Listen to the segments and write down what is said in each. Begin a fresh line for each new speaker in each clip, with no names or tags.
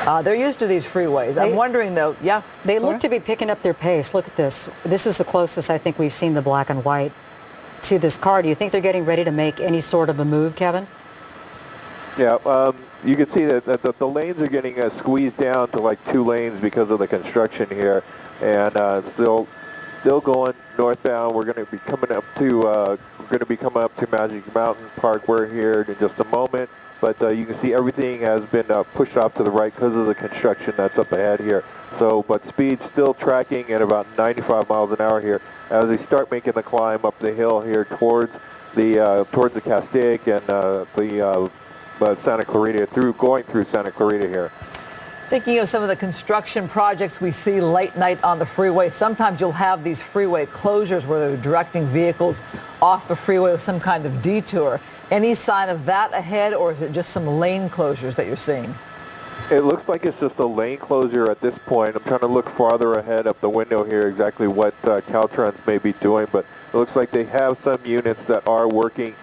They're used to these freeways. I'm wondering, though, yeah?
They look to be picking up their pace. Look at this. This is the closest I think we've seen the black and white to this car. Do you think they're getting ready to make any sort of a move, Kevin?
Yeah, you can see that the lanes are getting squeezed down to like 2 lanes because of the construction here, and still going northbound. We're going to be coming up to Magic Mountain Park. We're here in just a moment, but you can see everything has been pushed off to the right because of the construction that's up ahead here. So, but speed still tracking at about 95 miles an hour here as they start making the climb up the hill here towards the Castaic and Santa Clarita, going through Santa Clarita here.
Thinking of some of the construction projects we see late night on the freeway, sometimes you'll have these freeway closures where they're directing vehicles off the freeway with some kind of detour. Any sign of that ahead, or is it just some lane closures that you're seeing?
It looks like it's just a lane closure at this point. I'm trying to look farther ahead up the window here exactly what Caltrans may be doing, but it looks like they have some units that are working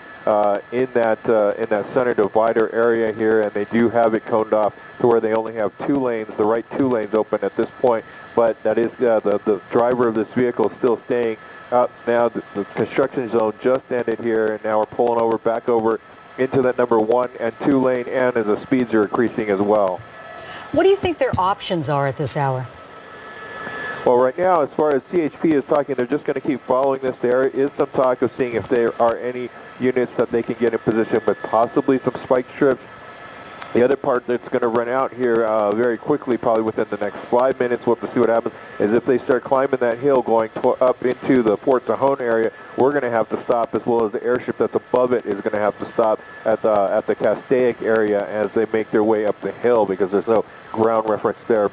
in that center divider area here, and they do have it coned off to where they only have 2 lanes, the right 2 lanes open at this point. But that is the driver of this vehicle is still staying up. Now the construction zone just ended here, and now we're pulling back over into that number 1 and 2 lane, and as the speeds are increasing as well.
What do you think their options are at this hour?
Well, right now, as far as CHP is talking, they're just going to keep following this. There is some talk of seeing if there are any units that they can get in position, but possibly some spike strips. The other part that's going to run out here very quickly, probably within the next 5 minutes, we'll have to see what happens, is if they start climbing that hill going up into the Fort Tejon area, we're going to have to stop, as well as the airship that's above it is going to have to stop at the Castaic area as they make their way up the hill, because there's no ground reference there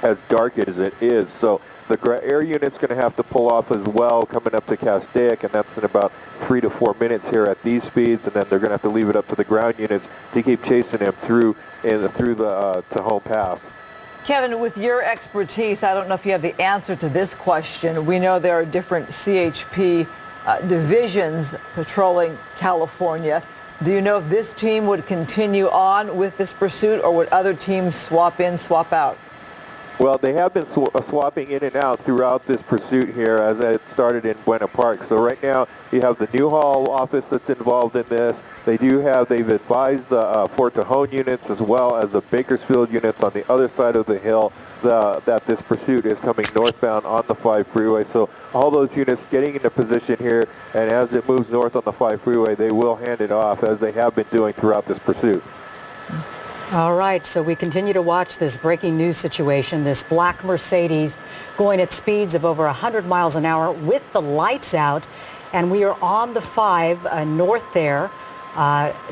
as dark as it is. So the air unit's going to have to pull off as well coming up to Castaic, and that's in about 3 to 4 minutes here at these speeds, and then they're going to have to leave it up to the ground units to keep chasing him through the Tejon Pass.
Kevin, with your expertise, I don't know if you have the answer to this question. We know there are different CHP divisions patrolling California. Do you know if this team would continue on with this pursuit, or would other teams swap in, swap out?
Well, they have been swapping in and out throughout this pursuit here as it started in Buena Park. So right now you have the Newhall office that's involved in this. They've advised the Fort Tejon units as well as the Bakersfield units on the other side of the hill that this pursuit is coming northbound on the 5 freeway. So all those units getting into position here, and as it moves north on the 5 freeway, they will hand it off as they have been doing throughout this pursuit.
All right, so we continue to watch this breaking news situation, this black Mercedes going at speeds of over 100 miles an hour with the lights out, and we are on the 5 north there.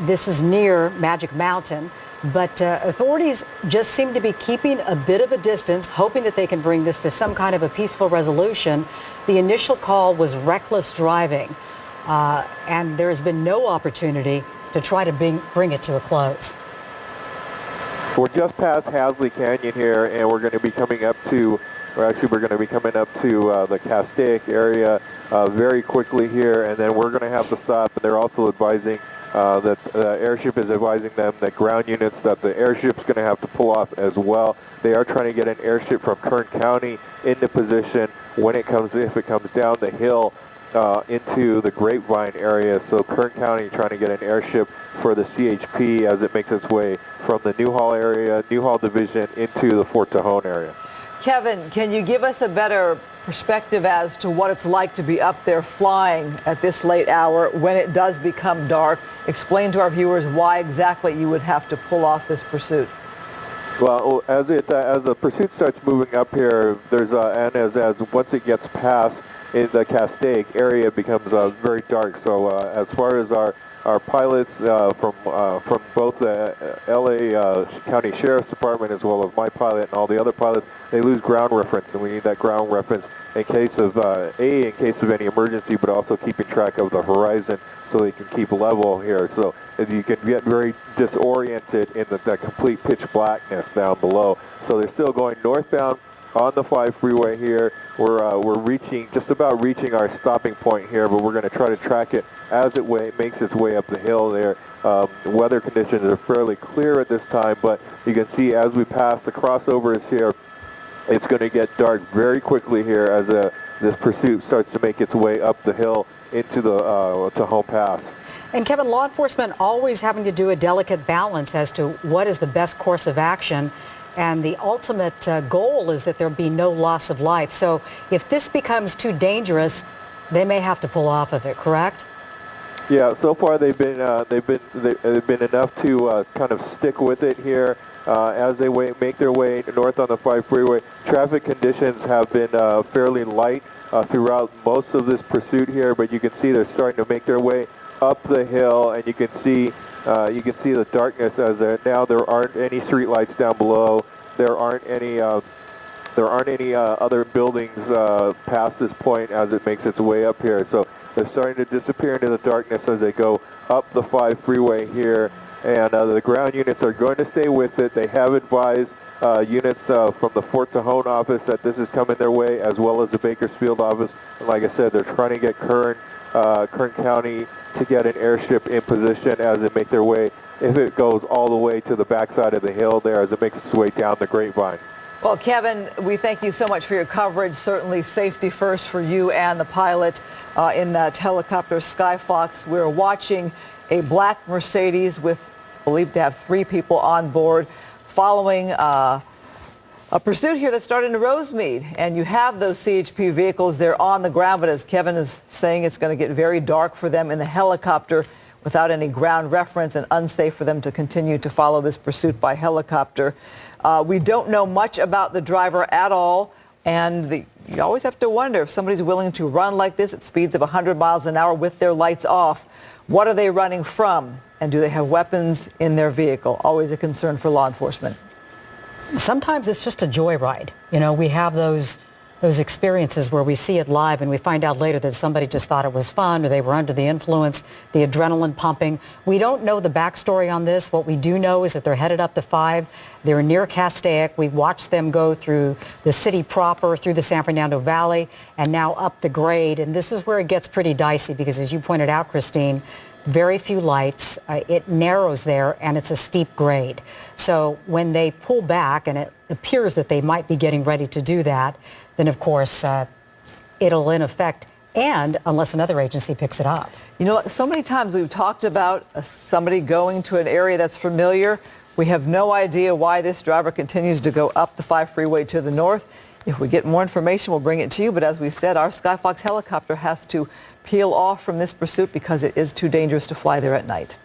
This is near Magic Mountain, but authorities just seem to be keeping a bit of a distance, hoping that they can bring this to some kind of a peaceful resolution. The initial call was reckless driving, and there has been no opportunity to try to bring it to a close.
We're just past Hasley Canyon here, and we're going to be coming up to, the Castaic area very quickly here, and then we're going to have to stop. And they're also advising that the airship is advising them that ground units, that the airship's going to have to pull off as well. They are trying to get an airship from Kern County into position if it comes down the hill into the Grapevine area. So Kern County trying to get an airship for the CHP as it makes its way from the Newhall area, Newhall Division, into the Fort Tejon area.
Kevin, can you give us a better perspective as to what it's like to be up there flying at this late hour when it does become dark? Explain to our viewers why exactly you would have to pull off this pursuit.
Well, as the pursuit starts moving up here, once it gets past in the Castaic area, it becomes very dark. So as far as our pilots from both the LA County Sheriff's Department as well as my pilot and all the other pilots, they lose ground reference, and we need that ground reference in case of any emergency, but also keeping track of the horizon so they can keep level here. So if you can get very disoriented in that complete pitch blackness down below. So they're still going northbound on the 5 freeway here. We're just about reaching our stopping point here, but we're going to try to track it as it makes its way up the hill there. Weather conditions are fairly clear at this time, but you can see as we pass the crossovers here, it's going to get dark very quickly here as this pursuit starts to make its way up the hill into the to Home Pass.
And Kevin, law enforcement always having to do a delicate balance as to what is the best course of action. And the ultimate goal is that there be no loss of life. So if this becomes too dangerous, they may have to pull off of it, correct?
Yeah, so far they've been enough to kind of stick with it here as they make their way north on the 5 freeway. Traffic conditions have been fairly light throughout most of this pursuit here, but you can see they're starting to make their way up the hill, and you can see the darkness as now there aren't any street lights down below. There aren't any other buildings past this point as it makes its way up here. So they're starting to disappear into the darkness as they go up the 5 freeway here, and the ground units are going to stay with it. They have advised units from the Fort Tejon office that this is coming their way, as well as the Bakersfield office. And like I said, they're trying to get Kern County to get an airship in position as they make their way, if it goes all the way to the backside of the hill there, as it makes its way down the Grapevine.
Well, Kevin, we thank you so much for your coverage. Certainly safety first for you and the pilot in that helicopter Skyfox. We're watching a black Mercedes with believed to have 3 people on board following a pursuit here that started in Rosemead. And you have those CHP vehicles. They're on the ground, but as Kevin is saying, it's going to get very dark for them in the helicopter without any ground reference, and unsafe for them to continue to follow this pursuit by helicopter. We don't know much about the driver at all, and you always have to wonder if somebody's willing to run like this at speeds of 100 miles an hour with their lights off. What are they running from, and do they have weapons in their vehicle? Always a concern for law enforcement.
Sometimes it's just a joyride. You know, we have those experiences where we see it live and we find out later that somebody just thought it was fun or they were under the influence, the adrenaline pumping. We don't know the backstory on this. What we do know is that they're headed up the 5. They're near Castaic. We watched them go through the city proper, through the San Fernando Valley, and now up the grade. And this is where it gets pretty dicey because, as you pointed out, Christine, very few lights. It narrows there, and it's a steep grade. So when they pull back, and it appears that they might be getting ready to do that, then of course it'll in effect end unless another agency picks it up.
You know, so many times we've talked about somebody going to an area that's familiar. We have no idea why this driver continues to go up the 5 freeway to the north. If we get more information, we'll bring it to you. But as we said, our Skyfox helicopter has to peel off from this pursuit because it is too dangerous to fly there at night.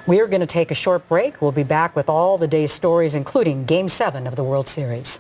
We are going to take a short break. We'll be back with all the day's stories, including Game 7 of the World Series.